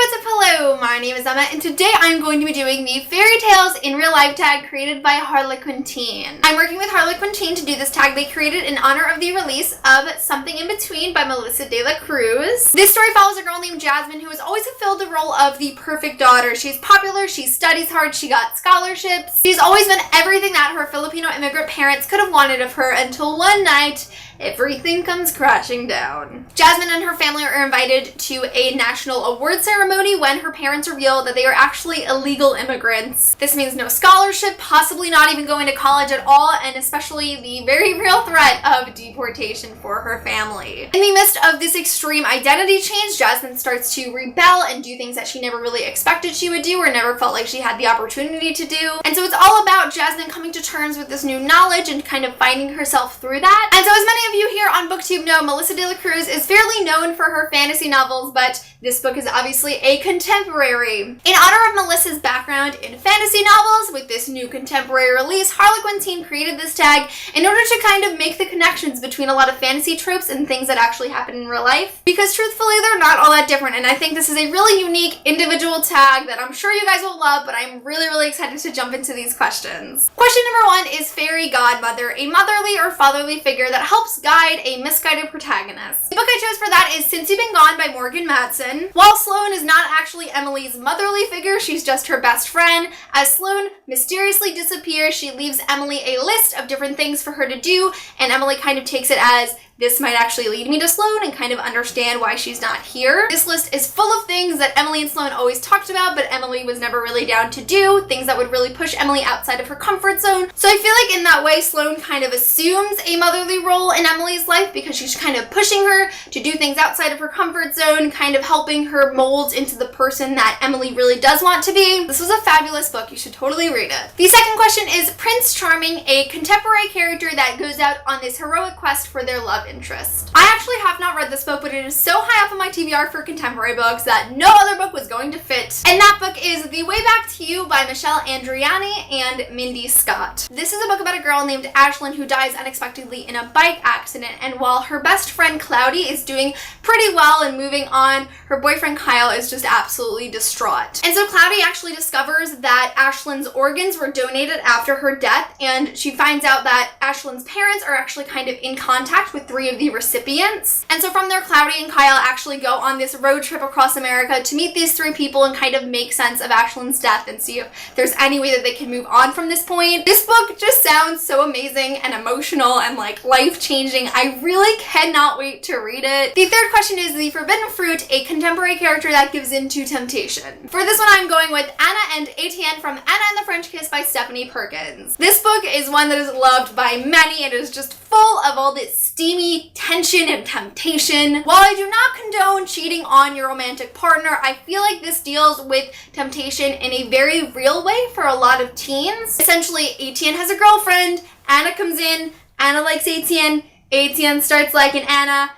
what's up? Hello, my name is Emma, and today I'm going to be doing the Fairytales in Real Life tag created by Harlequin Teen. I'm working with Harlequin Teen to do this tag they created in honor of the release of Something in Between by Melissa de la Cruz. This story follows a girl named Jasmine who has always fulfilled the role of the perfect daughter. She's popular, she studies hard, she got scholarships. She's always been everything that her Filipino immigrant parents could have wanted of her until one night, everything comes crashing down. Jasmine and her family are invited to a national award ceremony when her parents reveal that they are actually illegal immigrants. This means no scholarship, possibly not even going to college at all, and especially the very real threat of deportation for her family. In the midst of this extreme identity change, Jasmine starts to rebel and do things that she never really expected she would do or never felt like she had the opportunity to do. And so it's all about Jasmine coming to terms with this new knowledge and kind of finding herself through that. And so as many of you here on BookTube know, Melissa de la Cruz is fairly known for her fantasy novels, but this book is obviously a contemporary. In honor of Melissa's background in fantasy novels, with this new contemporary release, Harlequin Teen created this tag in order to kind of make the connections between a lot of fantasy tropes and things that actually happen in real life, because truthfully they're not all that different, and I think this is a really unique individual tag that I'm sure you guys will love, but I'm really excited to jump into these questions. Question number 1 is fairy godmother, a motherly or fatherly figure that helps guide a misguided protagonist. The book I chose for that is Since You've Been Gone by Morgan Matson. While Sloane is not actually Emily's motherly figure, she's just her best friend. As Sloane mysteriously disappears, she leaves Emily a list of different things for her to do, and Emily kind of takes it as this might actually lead me to Sloane and kind of understand why she's not here. This list is full of things that Emily and Sloane always talked about, but Emily was never really down to do, things that would really push Emily outside of her comfort zone. So I feel like in that way, Sloane kind of assumes a motherly role in Emily's life because she's kind of pushing her to do things outside of her comfort zone, kind of helping her mold into the person that Emily really does want to be. This was a fabulous book. You should totally read it. The second question is Prince Charming, a contemporary character that goes out on this heroic quest for their love interest. I actually have not read this book, but it is so high up on my TBR for contemporary books that no other book was going to fit. And that book is The Way Back to You by Michelle Andriani and Mindy Scott. This is a book about a girl named Ashlyn who dies unexpectedly in a bike accident, and while her best friend Cloudy is doing pretty well and moving on, her boyfriend Kyle is just absolutely distraught. And so Cloudy actually discovers that Ashlyn's organs were donated after her death, and she finds out that Ashlyn's parents are actually kind of in contact with 3 of the recipients. And so from there, Cloudy and Kyle actually go on this road trip across America to meet these 3 people and kind of make sense of Ashlyn's death and see if there's any way that they can move on from this point. This book just sounds so amazing and emotional and like life-changing. I really cannot wait to read it. The third question is The Forbidden Fruit, a contemporary character that gives in to temptation. For this one, I'm going with Anna and Etienne from Anna and the French Kiss by Stephanie Perkins. This book is one that is loved by many. It is just full of all this steamy tension and temptation. While I do not condone cheating on your romantic partner, I feel like this deals with temptation in a very real way for a lot of teens. Essentially, Etienne has a girlfriend, Anna comes in, Anna likes Etienne, Etienne starts liking Anna,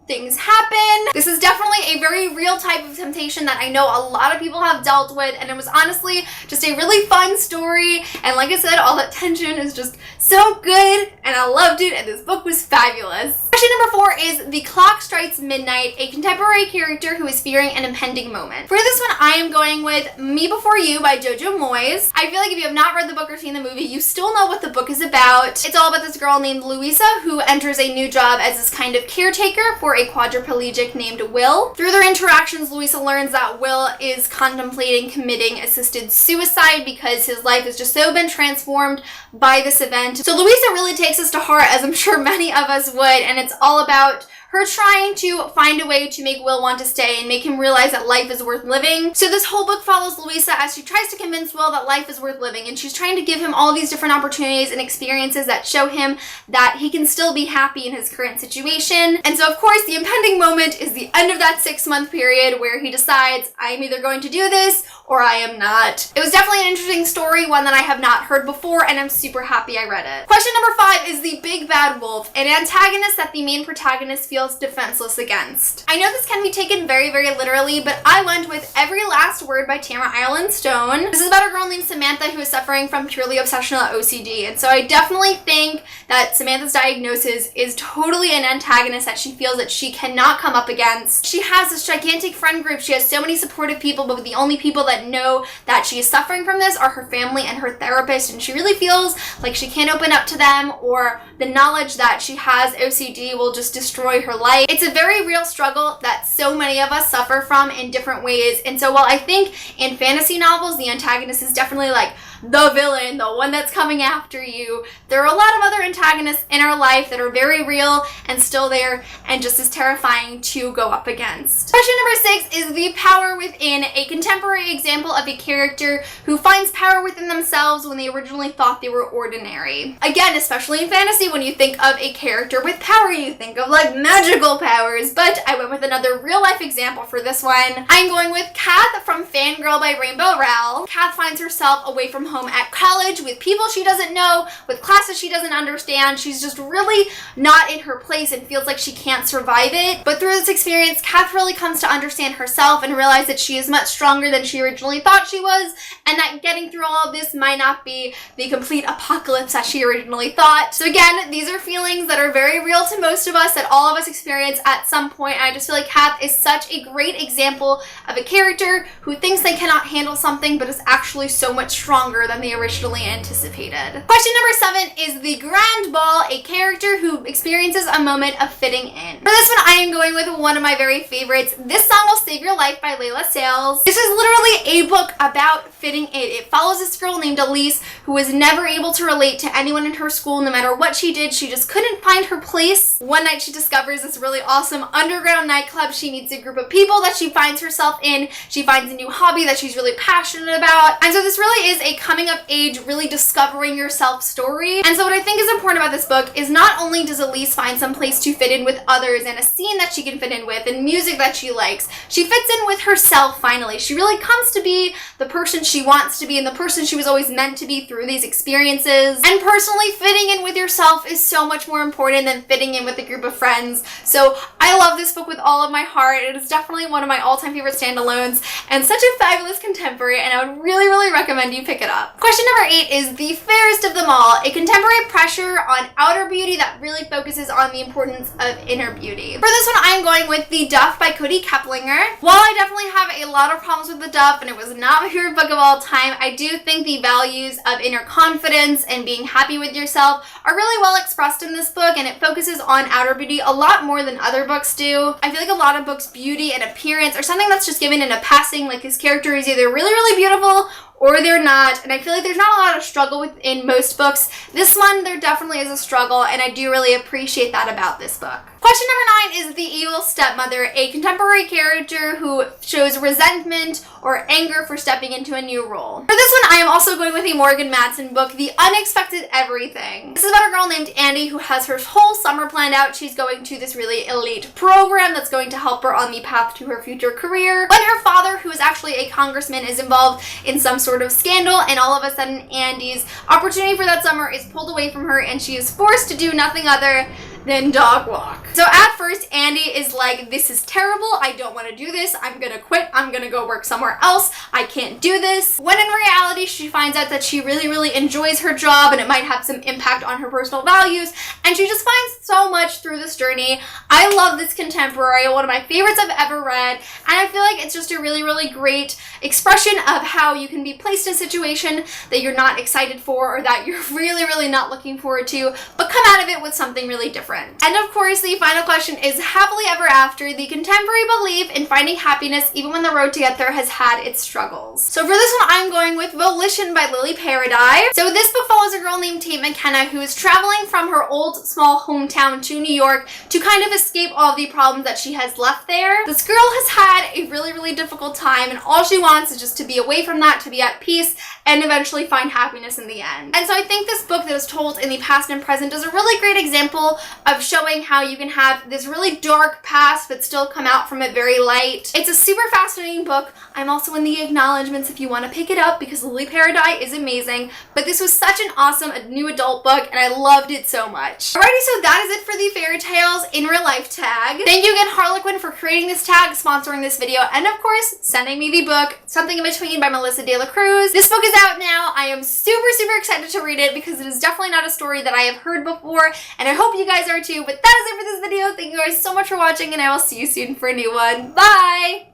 things happen. This is definitely a very real type of temptation that I know a lot of people have dealt with, and it was honestly just a really fun story, and like I said, all that tension is just so good, and I loved it, and this book was fabulous. Question number 4 is The Clock Strikes Midnight, a contemporary character who is fearing an impending moment. For this one, I am going with Me Before You by Jojo Moyes. I feel like if you have not read the book or seen the movie, you still know what the book is about. It's all about this girl named Louisa who enters a new job as this kind of caretaker for a quadriplegic named Will. Through their interactions, Louisa learns that Will is contemplating committing assisted suicide because his life has just so been transformed by this event. So Louisa really takes this to heart, as I'm sure many of us would, and it's all about her trying to find a way to make Will want to stay and make him realize that life is worth living. So this whole book follows Louisa as she tries to convince Will that life is worth living, and she's trying to give him all these different opportunities and experiences that show him that he can still be happy in his current situation. And so of course the impending moment is the end of that 6-month period where he decides, I'm either going to do this or I am not. It was definitely an interesting story, one that I have not heard before, and I'm super happy I read it. Question number 5 is The Big Bad Wolf, an antagonist that the main protagonist feels feels defenseless against. I know this can be taken very, very literally, but I went with Every Last Word by Tamara Ireland Stone. This is about a girl named Samantha who is suffering from purely obsessional OCD, and so I definitely think that Samantha's diagnosis is totally an antagonist that she feels that she cannot come up against. She has this gigantic friend group. She has so many supportive people, but the only people that know that she is suffering from this are her family and her therapist, and she really feels like she can't open up to them, or the knowledge that she has OCD will just destroy her life. It's a very real struggle that so many of us suffer from in different ways, and so while I think in fantasy novels the antagonist is definitely like the villain, the one that's coming after you, there are a lot of other antagonists in our life that are very real and still there and just as terrifying to go up against. Question number 6 is the power within, a contemporary example of a character who finds power within themselves when they originally thought they were ordinary. Again, especially in fantasy, when you think of a character with power, you think of like magical powers, but I went with another real life example for this one. I'm going with Kath from Fangirl by Rainbow Rowell. Kath finds herself away from home at college with people she doesn't know, with classes she doesn't understand. She's just really not in her place and feels like she can't survive it. But through this experience, Kath really comes to understand herself and realize that she is much stronger than she originally thought she was, and that getting through all of this might not be the complete apocalypse that she originally thought. So again, these are feelings that are very real to most of us, that all of us experience at some point. And I just feel like Kath is such a great example of a character who thinks they cannot handle something but is actually so much stronger than they originally anticipated. Question number 7 is the grand ball, a character who experiences a moment of fitting in. For this one, I am going with one of my very favorites, This Song Will Save Your Life by Layla Sales. This is literally a book about fitting in. It follows this girl named Elise who was never able to relate to anyone in her school. No matter what she did, she just couldn't find her place. One night she discovers this really awesome underground nightclub. She meets a group of people that she finds herself in. She finds a new hobby that she's really passionate about. And so this really is a coming of age, really discovering yourself story. And so what I think is important about this book is not only does Elise find some place to fit in with others and a scene that she can fit in with and music that she likes, she fits in with herself finally. She really comes to be the person she wants to be and the person she was always meant to be through these experiences. And personally, fitting in with yourself is so much more important than fitting in with a group of friends. So I love this book with all of my heart. It is definitely one of my all-time favorite standalones and such a fabulous contemporary, and I would really, really recommend you pick it up. Question number 8 is the fairest of them all, a contemporary pressure on outer beauty that really focuses on the importance of inner beauty. For this one, I'm going with The Duff by Cody Keplinger. While I definitely have a lot of problems with The Duff and it was not my favorite book of all time, I do think the values of inner confidence and being happy with yourself are really well expressed in this book, and it focuses on outer beauty a lot more than other books do. I feel like a lot of books' beauty and appearance are something that's just given in a passing, like his character is either really, really beautiful or they're not, and I feel like there's not a lot of struggle within most books. This one, there definitely is a struggle, and I do really appreciate that about this book. Question number 9 is the evil stepmother, a contemporary character who shows resentment or anger for stepping into a new role. For this one, I am also going with a Morgan Matson book, The Unexpected Everything. This is about a girl named Andy who has her whole summer planned out. She's going to this really elite program that's going to help her on the path to her future career, when her father, who is actually a congressman, is involved in some sort of scandal, and all of a sudden Andy's opportunity for that summer is pulled away from her and she is forced to do nothing other than dog walk. So at first, Andy is like, this is terrible, I don't want to do this, I'm gonna quit, I'm gonna go work somewhere else, I can't do this. When in reality, she finds out that she really, really enjoys her job and it might have some impact on her personal values, and she just finds so much through this journey. I love this contemporary, one of my favorites I've ever read, and I feel like it's just a really, really great expression of how you can be placed in a situation that you're not excited for or that you're really, really not looking forward to, but come out of it with something really different. And of course, the final question is happily ever after, the contemporary belief in finding happiness even when the road to get there has had its struggles. So for this one, I'm going with Volition by Lily Paradise. So this book follows a girl named Tate McKenna who is traveling from her old small hometown to New York to kind of escape all of the problems that she has left there. This girl has had a really, really difficult time, and all she wants is just to be away from that, to be at peace, and eventually find happiness in the end. And so I think this book that is told in the past and present does a really great example of showing how you can have this really dark past but still come out from it very light. It's a super fascinating book. I'm also in the acknowledgements if you want to pick it up because Lily Paradise is amazing, but this was such an awesome new adult book and I loved it so much. Alrighty, so that is it for the Fairy Tales in Real Life tag. Thank you again, Harlequin, for creating this tag, sponsoring this video, and of course, sending me the book, Something in Between by Melissa De La Cruz. This book is out now. I am super, super excited to read it because it is definitely not a story that I have heard before, and I hope you guys are too, but that is it for this video. Thank you guys so much for watching, and I will see you soon for a new one. Bye!